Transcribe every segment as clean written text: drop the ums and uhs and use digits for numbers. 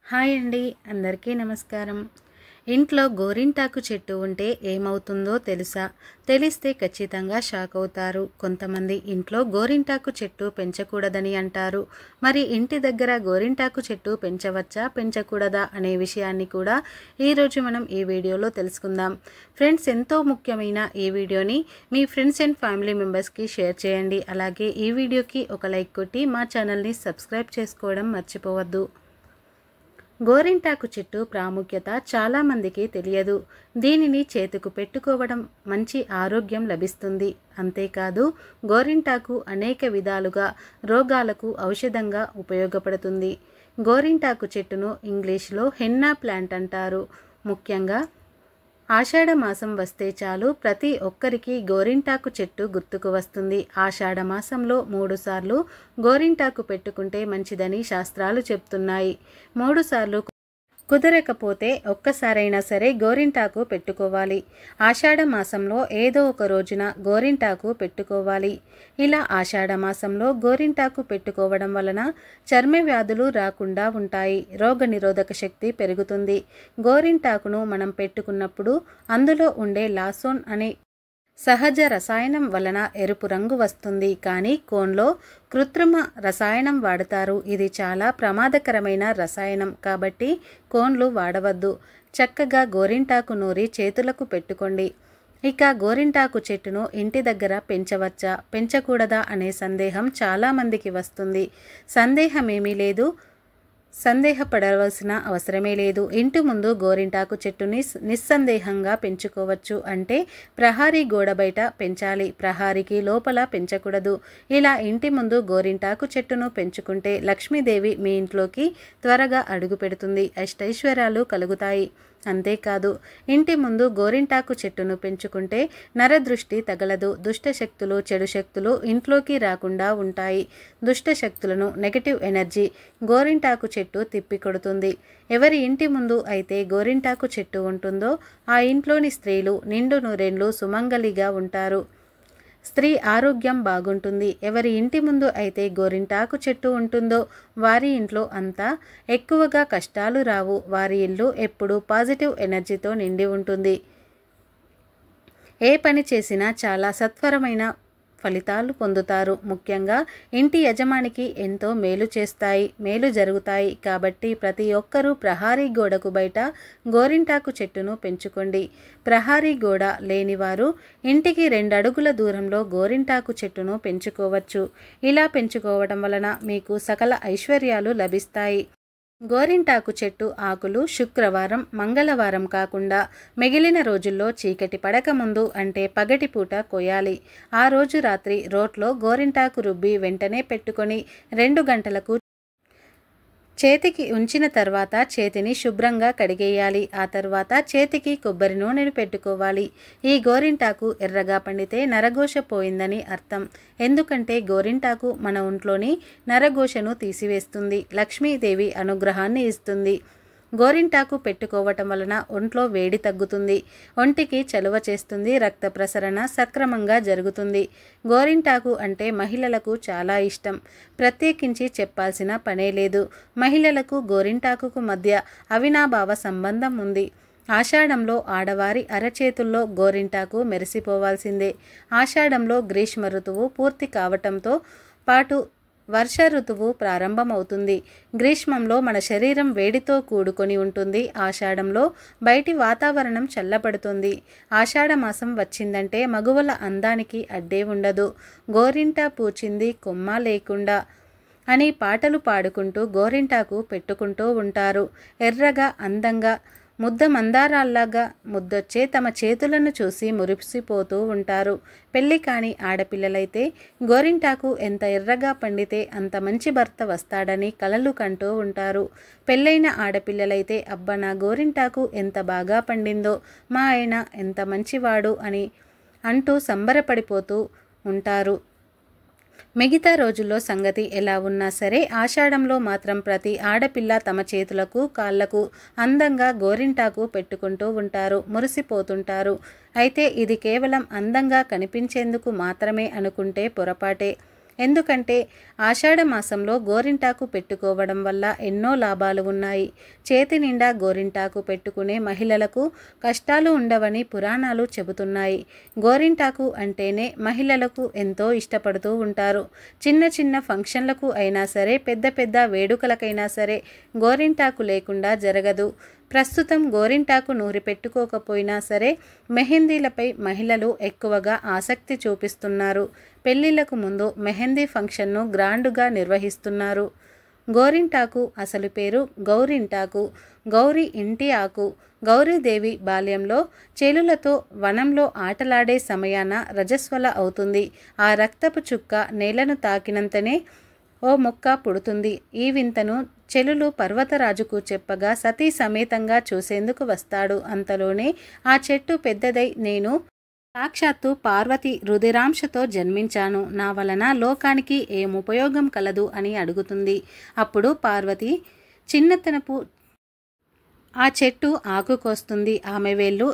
Hi అండి, అందరికీ నమస్కారం. ఇంట్లో గోరింటాకు చెట్టు ఉంటే ఏమవుతుందో తెలుసా? తెలిస్తే ఖచ్చితంగా షాక్ అవుతారు. కొంతమంది ఇంట్లో గోరింటాకు చెట్టు పెంచకూడదని అంటారు. మరి ఇంటి దగ్గర గోరింటాకు చెట్టు పెంచవచ్చా, పెంచకూడదా అనే విషయాన్ని కూడా ఈరోజు మనం ఈ వీడియోలో తెలుసుకుందాం. ఫ్రెండ్స్, ఎంతో ముఖ్యమైన ఈ వీడియోని మీ ఫ్రెండ్స్ అండ్ ఫ్యామిలీ మెంబర్స్కి షేర్ చేయండి. అలాగే ఈ వీడియోకి ఒక లైక్ కొట్టి మా ఛానల్ని సబ్స్క్రైబ్ చేసుకోవడం మర్చిపోవద్దు. గోరింటాకు చెట్టు ప్రాముఖ్యత చాలామందికి తెలియదు. దీనిని చేతికి పెట్టుకోవడం మంచి ఆరోగ్యం లభిస్తుంది. అంతేకాదు, గోరింటాకు అనేక విధాలుగా రోగాలకు ఔషధంగా ఉపయోగపడుతుంది. గోరింటాకు చెట్టును ఇంగ్లీష్లో హెన్నా ప్లాంట్ అంటారు. ముఖ్యంగా ఆషాఢ మాసం వస్తే చాలు ప్రతి ఒక్కరికి గోరింటాకు చెట్టు గుర్తుకు వస్తుంది. ఆషాఢ మాసంలో 3 సార్లు గోరింటాకు పెట్టుకుంటే మంచిదని శాస్త్రాలు చెప్తున్నాయి. 3 సార్లు కుదరకపోతే ఒక్కసారైనా సరే గోరింటాకు పెట్టుకోవాలి. ఆషాఢ మాసంలో ఏదో ఒక రోజున గోరింటాకు పెట్టుకోవాలి. ఇలా ఆషాఢ మాసంలో గోరింటాకు పెట్టుకోవడం వలన చర్మ వ్యాధులు రాకుండా ఉంటాయి. రోగనిరోధక శక్తి పెరుగుతుంది. గోరింటాకును మనం పెట్టుకున్నప్పుడు అందులో ఉండే లాసోన్ అనే సహజ రసాయనం వలన ఎరుపు రంగు వస్తుంది. కానీ కోన్లో కృత్రిమ రసాయనం వాడతారు. ఇది చాలా ప్రమాదకరమైన రసాయనం కాబట్టి కోన్లు వాడవద్దు. చక్కగా గోరింటాకు నూరి చేతులకు పెట్టుకోండి. ఇక గోరింటాకు చెట్టును ఇంటి దగ్గర పెంచవచ్చా, పెంచకూడదా అనే సందేహం చాలామందికి వస్తుంది. సందేహమేమీ లేదు, సందేహపడవలసిన అవసరమే లేదు. ఇంటి ముందు గోరింటాకు చెట్టుని నిస్సందేహంగా పెంచుకోవచ్చు. అంటే ప్రహారీ గోడ బయట పెంచాలి, ప్రహారీకి లోపల పెంచకూడదు. ఇలా ఇంటి ముందు గోరింటాకు చెట్టును పెంచుకుంటే లక్ష్మీదేవి మీ ఇంట్లోకి త్వరగా అడుగు పెడుతుంది, అష్టైశ్వర్యాలు కలుగుతాయి. అంతేకాదు, ఇంటి ముందు గోరింటాకు చెట్టును పెంచుకుంటే నరదృష్టి తగలదు. దుష్టశక్తులు, చెడు శక్తులు ఇంట్లోకి రాకుండా ఉంటాయి. దుష్టశక్తులను, నెగటివ్ ఎనర్జీ గోరింటాకు చెట్టు తిప్పికొడుతుంది. ఎవరి ఇంటి ముందు అయితే గోరింటాకు చెట్టు ఉంటుందో ఆ ఇంట్లోని స్త్రీలు నిండు నూరేళ్లు సుమంగలిగా ఉంటారు. స్త్రీ ఆరోగ్యం బాగుంటుంది. ఎవరి ఇంటి ముందు అయితే గోరింటాకు చెట్టు ఉంటుందో వారి ఇంట్లో అంతా ఎక్కువగా కష్టాలు రావు. వారి ఇల్లు ఎప్పుడూ పాజిటివ్ ఎనర్జీతో నిండి ఉంటుంది. ఏ పని చేసినా చాలా సత్వరమైన ఫలితాలు పొందుతారు. ముఖ్యంగా ఇంటి యజమానికి ఎంతో మేలు జరుగుతాయి. కాబట్టి ప్రతి ఒక్కరూ ప్రహారీ గోడకు బయట గోరింటాకు చెట్టును పెంచుకోండి. ప్రహారీ గోడ లేనివారు ఇంటికి 2 అడుగుల దూరంలో గోరింటాకు చెట్టును పెంచుకోవచ్చు. ఇలా పెంచుకోవడం వలన మీకు సకల ఐశ్వర్యాలు లభిస్తాయి. గోరింటాకు చెట్టు ఆకులు శుక్రవారం, మంగళవారం కాకుండా మిగిలిన రోజుల్లో చీకటి పడక ముందు అంటే పగటిపూట కోయాలి. ఆ రోజు రాత్రి రోట్లో గోరింటాకు రుబ్బి వెంటనే పెట్టుకొని 2 గంటలకు చేతికి ఉంచిన తర్వాత చేతిని శుభ్రంగా కడిగేయాలి. ఆ తర్వాత చేతికి కొబ్బరి నూనెను పెట్టుకోవాలి. ఈ గోరింటాకు ఎర్రగా పండితే నరఘోష పోయిందని అర్థం. ఎందుకంటే గోరింటాకు మన ఒంట్లోని నరఘోషను తీసివేస్తుంది, లక్ష్మీదేవి అనుగ్రహాన్ని ఇస్తుంది. గోరింటాకు పెట్టుకోవటం వలన ఒంట్లో వేడి తగ్గుతుంది, ఒంటికి చలువ చేస్తుంది, రక్త ప్రసరణ సక్రమంగా జరుగుతుంది. గోరింటాకు అంటే మహిళలకు చాలా ఇష్టం. ప్రత్యేకించి చెప్పాల్సిన పనే లేదు. మహిళలకు గోరింటాకుకు మధ్య అవినాభావ సంబంధం ఉంది. ఆషాఢంలో ఆడవారి అరచేతుల్లో గోరింటాకు మెరిసిపోవాల్సిందే. ఆషాఢంలో గ్రీష్మ ఋతువు పూర్తి కావటంతో పాటు వర్ష ఋతువు ప్రారంభమవుతుంది. గ్రీష్మంలో మన శరీరం వేడితో కూడుకొని ఉంటుంది. ఆషాఢంలో బయటి వాతావరణం చల్లబడుతుంది. ఆషాఢ మాసం వచ్చిందంటే మగువల అందానికి అడ్డే ఉండదు. గోరింట పూచింది కొమ్మ లేకుండా అని పాటలు పాడుకుంటూ గోరింటాకు పెట్టుకుంటూ ఉంటారు. ఎర్రగా అందంగా ముద్ద మందారాల్లాగా ముద్దొచ్చే తమ చేతులను చూసి మురిసిపోతూ ఉంటారు. పెళ్లి కాని ఆడపిల్లలైతే గోరింటాకు ఎంత ఎర్రగా పండితే అంత మంచి భర్త వస్తాడని కలలు కంటూ ఉంటారు. పెళ్ళైన ఆడపిల్లలైతే అబ్బా, నా గోరింటాకు ఎంత బాగా పండిందో, మా ఆయన ఎంత మంచివాడు అని అంటూ సంబరపడిపోతూ ఉంటారు. మిగతా రోజుల్లో సంగతి ఎలా ఉన్నా సరే ఆషాఢంలో మాత్రం ప్రతి ఆడపిల్ల తమ చేతులకు, కాళ్లకు అందంగా గోరింటాకు పెట్టుకుంటూ ఉంటారు, మురిసిపోతుంటారు. అయితే ఇది కేవలం అందంగా కనిపించేందుకు మాత్రమే అనుకుంటే పొరపాటే. ఎందుకంటే ఆషాఢ మాసంలో గోరింటాకు పెట్టుకోవడం వల్ల ఎన్నో లాభాలు ఉన్నాయి. చేతి నిండా గోరింటాకు పెట్టుకునే మహిళలకు కష్టాలు ఉండవని పురాణాలు చెబుతున్నాయి. గోరింటాకు అంటేనే మహిళలకు ఎంతో ఇష్టపడుతూ ఉంటారు. చిన్న చిన్న ఫంక్షన్లకు అయినా సరే, పెద్ద పెద్ద వేడుకలకైనా సరే గోరింటాకు లేకుండా జరగదు. ప్రస్తుతం గోరింటాకు నూరి పెట్టుకోకపోయినా సరే మెహందీలపై మహిళలు ఎక్కువగా ఆసక్తి చూపిస్తున్నారు. పెళ్లిళ్లకు ముందు మెహందీ ఫంక్షన్ను గ్రాండుగా నిర్వహిస్తున్నారు. గోరింటాకు అసలు పేరు గౌరింటాకు. గౌరి ఇంటి ఆకు. గౌరీదేవి బాల్యంలో చేలులతో వనంలో ఆటలాడే సమయాన రజస్వల అవుతుంది. ఆ రక్తపు చుక్క నేలను తాకినంతనే ఓ మొక్క పుడుతుంది. ఈ వింతను చెలులు పర్వతరాజుకు చెప్పగా సతీ సమేతంగా చూసేందుకు వస్తాడు. అంతలోనే ఆ చెట్టు పెద్దదై, నేను సాక్షాత్తు పార్వతి రుధిరాంశతో జన్మించాను, నా వలన లోకానికి ఏం ఉపయోగం కలదు అని అడుగుతుంది. అప్పుడు పార్వతి చిన్నతనపు ఆ చెట్టు ఆకుకొస్తుంది. ఆమె వేళ్ళు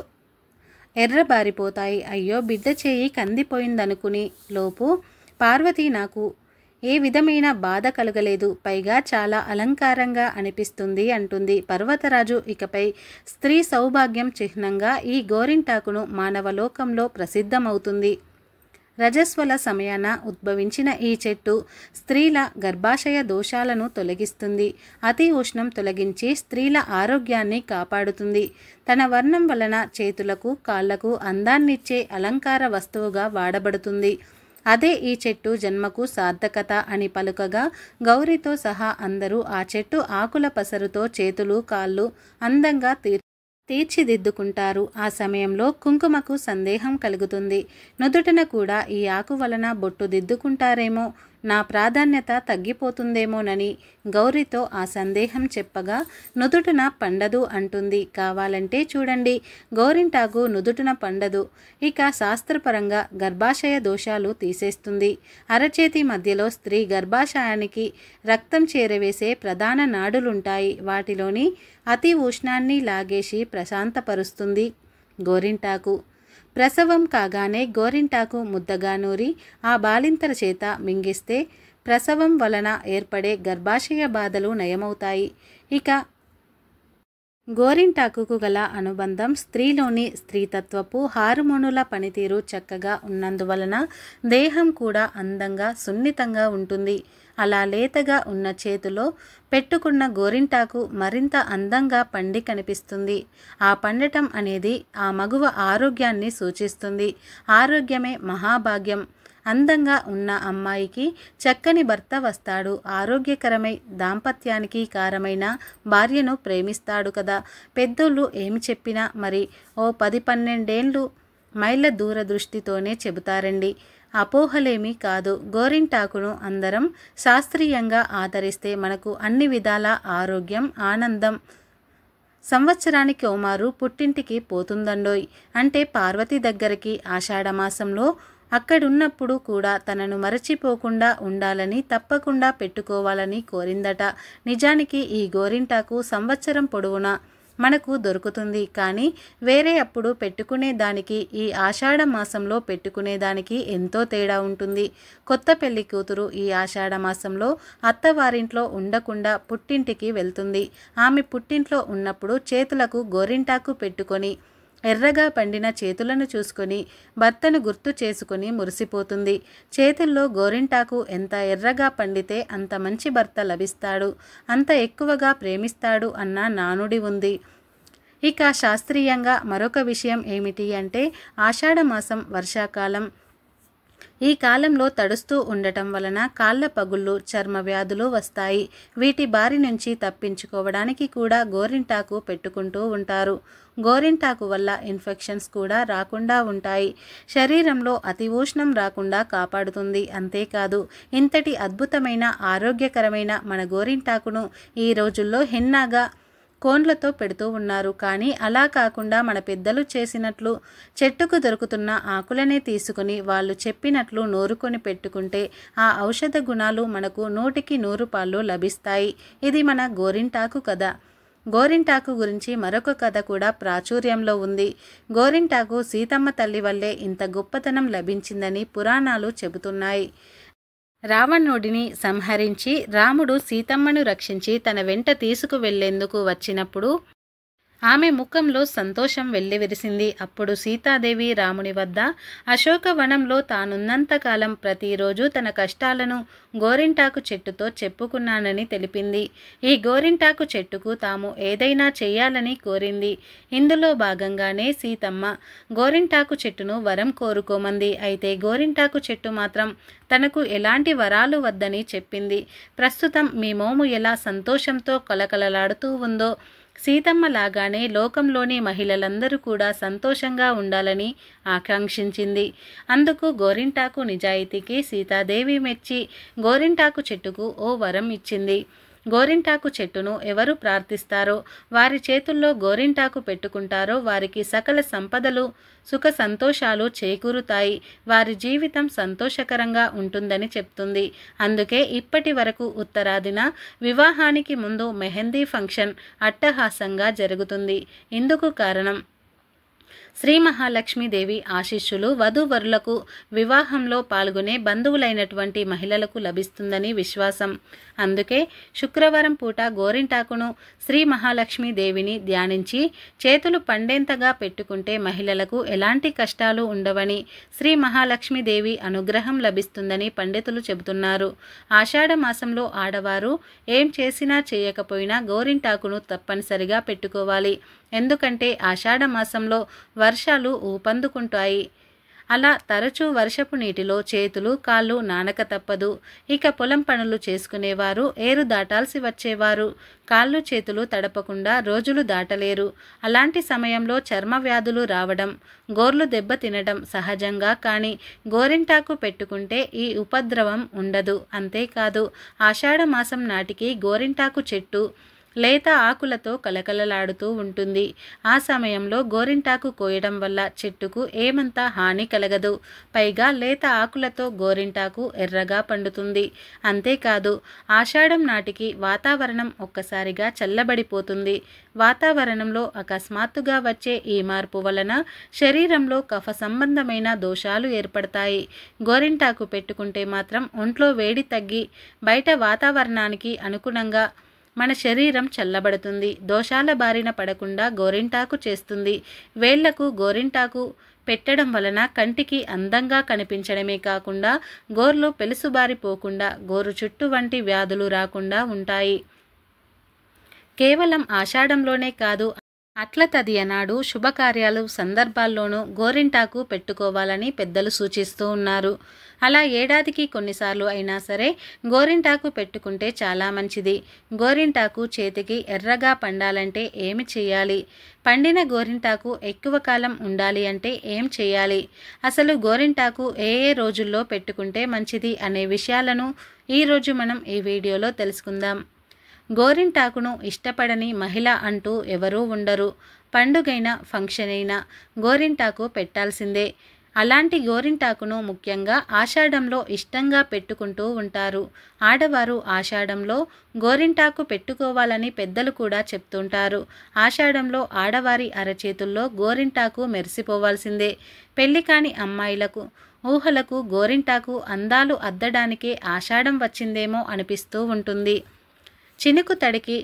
ఎర్రబారిపోతాయి. అయ్యో, బిడ్డ చేయి కందిపోయిందనుకుని లోపు పార్వతి నాకు ఏ విధమైన బాధ కలగలేదు, పైగా చాలా అలంకారంగా అనిపిస్తుంది అంటుంది. పర్వతరాజు ఇకపై స్త్రీ సౌభాగ్యం చిహ్నంగా ఈ గోరింటాకును మానవలోకంలో ప్రసిద్ధమవుతుంది. రజస్వల సమయాన ఉద్భవించిన ఈ చెట్టు స్త్రీల గర్భాశయ దోషాలను తొలగిస్తుంది. అతి ఉష్ణం తొలగించి స్త్రీల ఆరోగ్యాన్ని కాపాడుతుంది. తన వర్ణం వలన చేతులకు కాళ్లకు అందాన్నిచ్చే అలంకార వస్తువుగా వాడబడుతుంది. అదే ఈ చెట్టు జన్మకు సార్థకత అని పలుకగా గౌరితో సహా అందరూ ఆ చెట్టు ఆకుల పసరుతో చేతులు కాళ్ళు అందంగా తీర్చిదిద్దుకుంటారు. ఆ సమయంలో కుంకుమకు సందేహం కలుగుతుంది. నుదుటన కూడా ఈ ఆకు వలన బొట్టు దిద్దుకుంటారేమో, నా ప్రాధాన్యత తగ్గిపోతుందేమోనని గౌరితో ఆ సందేహం చెప్పగా నుదుటున పండదు అంటుంది. కావాలంటే చూడండి, గోరింటాకు నుదుటున పండదు. ఇక శాస్త్రపరంగా గర్భాశయ దోషాలు తీసేస్తుంది. అరచేతి మధ్యలో స్త్రీ గర్భాశయానికి రక్తం చేరవేసే ప్రధాన నాడులుంటాయి. వాటిలోని అతి ఉష్ణాన్ని లాగేసి ప్రశాంతపరుస్తుంది గోరింటాకు. ప్రసవం కాగానే గోరింటాకు ముద్దగా నూరి ఆ బాలింతల చేత మింగిస్తే ప్రసవం వలన ఏర్పడే గర్భాశయ బాధలు నయమవుతాయి. ఇక గోరింటాకుకు గల అనుబంధం స్త్రీలోని స్త్రీతత్వపు హార్మోనుల పనితీరు చక్కగా ఉన్నందువలన దేహం కూడా అందంగా సున్నితంగా ఉంటుంది. అలా లేతగా ఉన్న చేతిలో పెట్టుకున్న గోరింటాకు మరింత అందంగా పండి కనిపిస్తుంది. ఆ పండటం అనేది ఆ మగువ ఆరోగ్యాన్ని సూచిస్తుంది. ఆరోగ్యమే మహాభాగ్యం. అందంగా ఉన్న అమ్మాయికి చక్కని భర్త వస్తాడు. ఆరోగ్యకరమై దాంపత్యానికి కారమైన భార్యను ప్రేమిస్తాడు కదా. పెద్దోళ్ళు ఏమి చెప్పినా మరి ఓ 10-12 మైళ్ళ దూరదృష్టితోనే చెబుతారండి. అపోహలేమీ కాదు. గోరింటాకును అందరం శాస్త్రీయంగా ఆదరిస్తే మనకు అన్ని విధాల ఆరోగ్యం, ఆనందం. సంవత్సరానికి ఓమారు పుట్టింటికి పోతుందండోయ్. అంటే పార్వతి దగ్గరికి ఆషాఢమాసంలో అక్కడున్నప్పుడు కూడా తనను మరచిపోకుండా ఉండాలని, తప్పకుండా పెట్టుకోవాలని కోరిందట. నిజానికి ఈ గోరింటాకు సంవత్సరం పొడవునా మనకు దొరుకుతుంది. కానీ వేరే అప్పుడు పెట్టుకునే దానికి ఈ ఆషాఢ మాసంలో పెట్టుకునే దానికి ఎంతో తేడా ఉంటుంది. కొత్త పెళ్లి కూతురు ఈ ఆషాఢ మాసంలో అత్తవారింట్లో ఉండకుండా పుట్టింటికి వెళ్తుంది. ఆమె పుట్టింట్లో ఉన్నప్పుడు చేతులకు గోరింటాకు పెట్టుకొని ఎర్రగా పండిన చేతులను చూసుకొని భర్తను గుర్తు చేసుకుని మురిసిపోతుంది. చేతుల్లో గోరింటాకు ఎంత ఎర్రగా పండితే అంత మంచి భర్త లభిస్తాడు, అంత ఎక్కువగా ప్రేమిస్తాడు అన్న నానుడి ఉంది. ఇక శాస్త్రీయంగా మరొక విషయం ఏమిటి అంటే ఆషాఢమాసం వర్షాకాలం. ఈ కాలంలో తడుస్తూ ఉండటం వలన కాళ్ళ పగుళ్ళు, చర్మ వ్యాధులు వస్తాయి. వీటి బారి నుంచి తప్పించుకోవడానికి కూడా గోరింటాకు పెట్టుకుంటూ ఉంటారు. గోరింటాకు వల్ల ఇన్ఫెక్షన్స్ కూడా రాకుండా ఉంటాయి. శరీరంలో అతి ఉష్ణం రాకుండా కాపాడుతుంది. అంతేకాదు, ఇంతటి అద్భుతమైన ఆరోగ్యకరమైన మన గోరింటాకును ఈ రోజుల్లో హెన్నాగా కోన్లతో పెడుతూ ఉన్నారు. కానీ అలా కాకుండా మన పెద్దలు చేసినట్లు చెట్టుకు దొరుకుతున్న ఆకులనే తీసుకుని వాళ్ళు చెప్పినట్లు నూరుకొని పెట్టుకుంటే ఆ ఔషధ గుణాలు మనకు 100కి 100 పాళ్ళు లభిస్తాయి. ఇది మన గోరింటాకు కథ. గోరింటాకు గురించి మరొక కథ కూడా ప్రాచుర్యంలో ఉంది. గోరింటాకు సీతమ్మ తల్లి వల్లే ఇంత గొప్పతనం లభించిందని పురాణాలు చెబుతున్నాయి. రావణుడిని సంహరించి రాముడు సీతమ్మను రక్షించి తన వెంట తీసుకువెళ్లేందుకు వచ్చినప్పుడు ఆమె ముఖంలో సంతోషం వెల్లివిరిసింది. అప్పుడు సీతాదేవి రాముని వద్ద అశోకవనంలో తానున్నంతకాలం ప్రతిరోజు తన కష్టాలను గోరింటాకు చెట్టుతో చెప్పుకున్నానని తెలిపింది. ఈ గోరింటాకు చెట్టుకు తాము ఏదైనా చెయ్యాలని కోరింది. ఇందులో భాగంగానే సీతమ్మ గోరింటాకు చెట్టును వరం కోరుకోమంది. అయితే గోరింటాకు చెట్టు మాత్రం తనకు ఎలాంటి వరాలు వద్దని చెప్పింది. ప్రస్తుతం మీ మోము ఎలా సంతోషంతో కలకలలాడుతూ ఉందో సీతమ్మ లాగానే లోకంలోని మహిళలందరూ కూడా సంతోషంగా ఉండాలని ఆకాంక్షించింది. అందుకు గోరింటాకు నిజాయితీకి సీతాదేవి మెచ్చి గోరింటాకు చెట్టుకు ఓ వరం ఇచ్చింది. గోరింటాకు చెట్టును ఎవరు ప్రార్థిస్తారో, వారి చేతుల్లో గోరింటాకు పెట్టుకుంటారో వారికి సకల సంపదలు సుఖ సంతోషాలు చేకూరుతాయి, వారి జీవితం సంతోషకరంగా ఉంటుందని చెప్తుంది. అందుకే ఇప్పటి వరకు ఉత్తరాదిన వివాహానికి ముందు మెహందీ ఫంక్షన్ అట్టహాసంగా జరుగుతుంది. ఇందుకు కారణం శ్రీ మహాలక్ష్మీదేవి ఆశీస్సులు వధూవరులకు వివాహంలో పాల్గొనే బంధువులైనటువంటి మహిళలకు లభిస్తుందని విశ్వాసం. అందుకే శుక్రవారం పూట గోరింటాకును శ్రీ మహాలక్ష్మీదేవిని ధ్యానించి చేతులు పండేంతగా పెట్టుకుంటే మహిళలకు ఎలాంటి కష్టాలు ఉండవని, శ్రీ మహాలక్ష్మీదేవి అనుగ్రహం లభిస్తుందని పండితులు చెబుతున్నారు. ఆషాఢ మాసంలో ఆడవారు ఏం చేసినా చేయకపోయినా గోరింటాకును తప్పనిసరిగా పెట్టుకోవాలి. ఎందుకంటే ఆషాఢ మాసంలో వర్షాలు ఊపందుకుంటాయి. అలా తరచూ వర్షపు నీటిలో చేతులు కాళ్ళు నానక తప్పదు. ఇక పొలం పనులు చేసుకునేవారు ఏరు దాటాల్సి వచ్చేవారు కాళ్ళు చేతులు తడపకుండా రోజులు దాటలేరు. అలాంటి సమయంలో చర్మ వ్యాధులు రావడం, గోర్లు దెబ్బ తినడం సహజంగా. కానీ గోరింటాకు పెట్టుకుంటే ఈ ఉపద్రవం ఉండదు. అంతేకాదు ఆషాఢ మాసం నాటికి గోరింటాకు చెట్టు లేత ఆకులతో కలకలలాడుతూ ఉంటుంది. ఆ సమయంలో గోరింటాకు కోయడం వల్ల చెట్టుకు ఏమంతా హాని కలగదు. పైగా లేత ఆకులతో గోరింటాకు ఎర్రగా పండుతుంది. అంతేకాదు ఆషాఢం నాటికి వాతావరణం ఒక్కసారిగా చల్లబడిపోతుంది. వాతావరణంలో అకస్మాత్తుగా వచ్చే ఈ మార్పు వలన శరీరంలో కఫ సంబంధమైన దోషాలు ఏర్పడతాయి. గోరింటాకు పెట్టుకుంటే మాత్రం ఒంట్లో వేడి తగ్గి బయట వాతావరణానికి అనుగుణంగా మన శరీరం చల్లబడుతుంది. దోషాల బారిన పడకుండా గోరింటాకు చేస్తుంది. వేళ్లకు గోరింటాకు పెట్టడం వలన కంటికి అందంగా కనిపించడమే కాకుండా గోర్లు పెలుసుబారిపోకుండా గోరు చుట్టు వంటి వ్యాధులు రాకుండా ఉంటాయి. కేవలం ఆషాఢంలోనే కాదు, అట్ల తదియనాడు శుభకార్యాలు సందర్భాల్లోనూ గోరింటాకు పెట్టుకోవాలని పెద్దలు సూచిస్తూ ఉన్నారు. అలా ఏడాదికి కొన్నిసార్లు అయినా సరే గోరింటాకు పెట్టుకుంటే చాలా మంచిది. గోరింటాకు చేతికి ఎర్రగా పండాలంటే ఏమి చేయాలి? పండిన గోరింటాకు ఎక్కువ కాలం ఉండాలి అంటే ఏం చేయాలి? అసలు గోరింటాకు ఏ ఏ రోజుల్లో పెట్టుకుంటే మంచిది అనే విషయాలను ఈరోజు మనం ఈ వీడియోలో తెలుసుకుందాం. గోరింటాకును ఇష్టపడని మహిళ అంటూ ఎవరూ ఉండరు. పండుగైన ఫంక్షన్ అయినా గోరింటాకు పెట్టాల్సిందే. అలాంటి గోరింటాకును ముఖ్యంగా ఆషాఢంలో ఇష్టంగా పెట్టుకుంటూ ఉంటారు. ఆడవారు ఆషాఢంలో గోరింటాకు పెట్టుకోవాలని పెద్దలు కూడా చెప్తుంటారు. ఆషాఢంలో ఆడవారి అరచేతుల్లో గోరింటాకు మెరిసిపోవాల్సిందే. పెళ్లి కాని అమ్మాయిలకు ఊహలకు గోరింటాకు అందాలు అద్దడానికే ఆషాఢం వచ్చిందేమో అనిపిస్తూ ఉంటుంది. చినుకు తడికి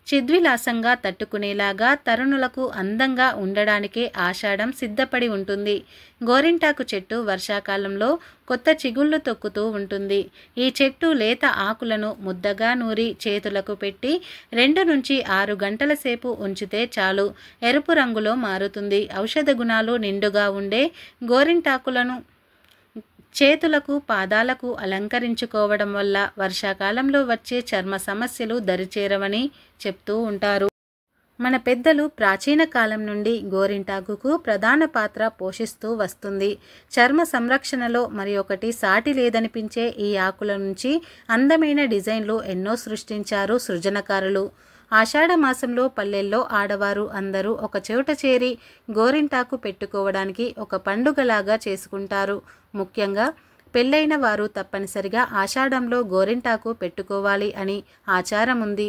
చిద్విలాసంగా తట్టుకునేలాగా తరుణులకు అందంగా ఉండడానికే ఆషాఢం సిద్ధపడి ఉంటుంది. గోరింటాకు చెట్టు వర్షాకాలంలో కొత్త చిగుళ్ళు తొక్కుతూ ఉంటుంది. ఈ చెట్టు లేత ఆకులను ముద్దగా నూరి చేతులకు పెట్టి 2 నుంచి 6 గంటల సేపు ఉంచితే చాలు ఎరుపు రంగులో మారుతుంది. ఔషధ గుణాలు నిండుగా ఉండే గోరింటాకులను చేతులకు పాదాలకు అలంకరించుకోవడం వల్ల వర్షాకాలంలో వచ్చే చర్మ సమస్యలు దరిచేరవని చెప్తూ ఉంటారు. మన పెద్దలు ప్రాచీన కాలం నుండి గోరింటాకుకు ప్రధాన పాత్ర పోషిస్తూ వస్తుంది. చర్మ సంరక్షణలో మరి ఒకటి సాటి లేదనిపించే ఈ ఆకుల నుంచి అందమైన డిజైన్లు ఎన్నో సృష్టించారు సృజనకారులు. ఆషాఢ మాసంలో పల్లెల్లో ఆడవారు అందరూ ఒక చోట చేరి గోరింటాకు పెట్టుకోవడానికి ఒక పండుగలాగా చేసుకుంటారు. ముఖ్యంగా పెళ్ళైన వారు తప్పనిసరిగా ఆషాఢంలో గోరింటాకు పెట్టుకోవాలి అని ఆచారం ఉంది.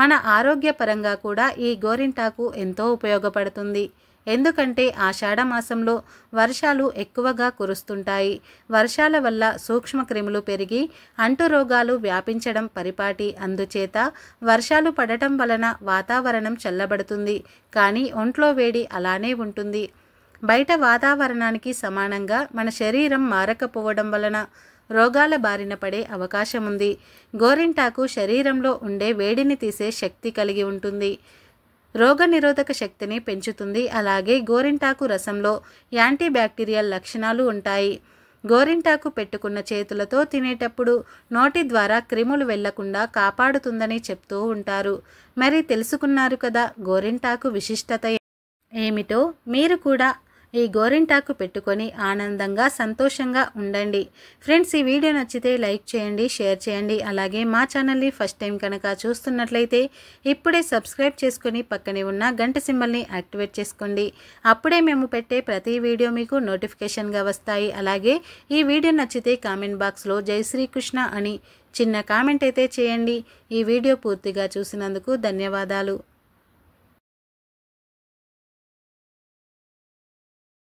మన ఆరోగ్యపరంగా కూడా ఈ గోరింటాకు ఎంతో ఉపయోగపడుతుంది. ఎందుకంటే ఆషాఢ మాసంలో వర్షాలు ఎక్కువగా కురుస్తుంటాయి. వర్షాల వల్ల సూక్ష్మక్రిములు పెరిగి అంటురోగాలు వ్యాపించడం పరిపాటి. అందుచేత వర్షాలు పడటం వలన వాతావరణం చల్లబడుతుంది, కానీ ఒంట్లో వేడి అలానే ఉంటుంది. బయట వాతావరణానికి సమానంగా మన శరీరం మారకపోవడం వలన రోగాల బారిన పడే అవకాశం ఉంది. గోరింటాకు శరీరంలో ఉండే వేడిని తీసే శక్తి కలిగి ఉంటుంది, రోగనిరోధక శక్తిని పెంచుతుంది. అలాగే గోరింటాకు రసంలో యాంటీబ్యాక్టీరియల్ లక్షణాలు ఉంటాయి. గోరింటాకు పెట్టుకున్న చేతులతో తినేటప్పుడు నోటి ద్వారా క్రిములు వెళ్లకుండా కాపాడుతుందని చెప్తూ ఉంటారు. మరి తెలుసుకున్నారు కదా గోరింటాకు విశిష్టత ఏమిటో. మీరు కూడా ఈ గోరింటాకు పెట్టుకొని ఆనందంగా సంతోషంగా ఉండండి. ఫ్రెండ్స్, ఈ వీడియో నచ్చితే లైక్ చేయండి, షేర్ చేయండి. అలాగే మా ఛానల్ని ఫస్ట్ టైం కనుక చూస్తున్నట్లయితే ఇప్పుడే సబ్స్క్రైబ్ చేసుకొని పక్కనే ఉన్న గంట సింబల్ని యాక్టివేట్ చేసుకోండి. అప్పుడే మేము పెట్టే ప్రతి వీడియో మీకు నోటిఫికేషన్గా వస్తాయి. అలాగే ఈ వీడియో నచ్చితే కామెంట్ బాక్స్లో జై శ్రీకృష్ణ అని చిన్న కామెంట్ అయితే చేయండి. ఈ వీడియో పూర్తిగా చూసినందుకు ధన్యవాదాలు.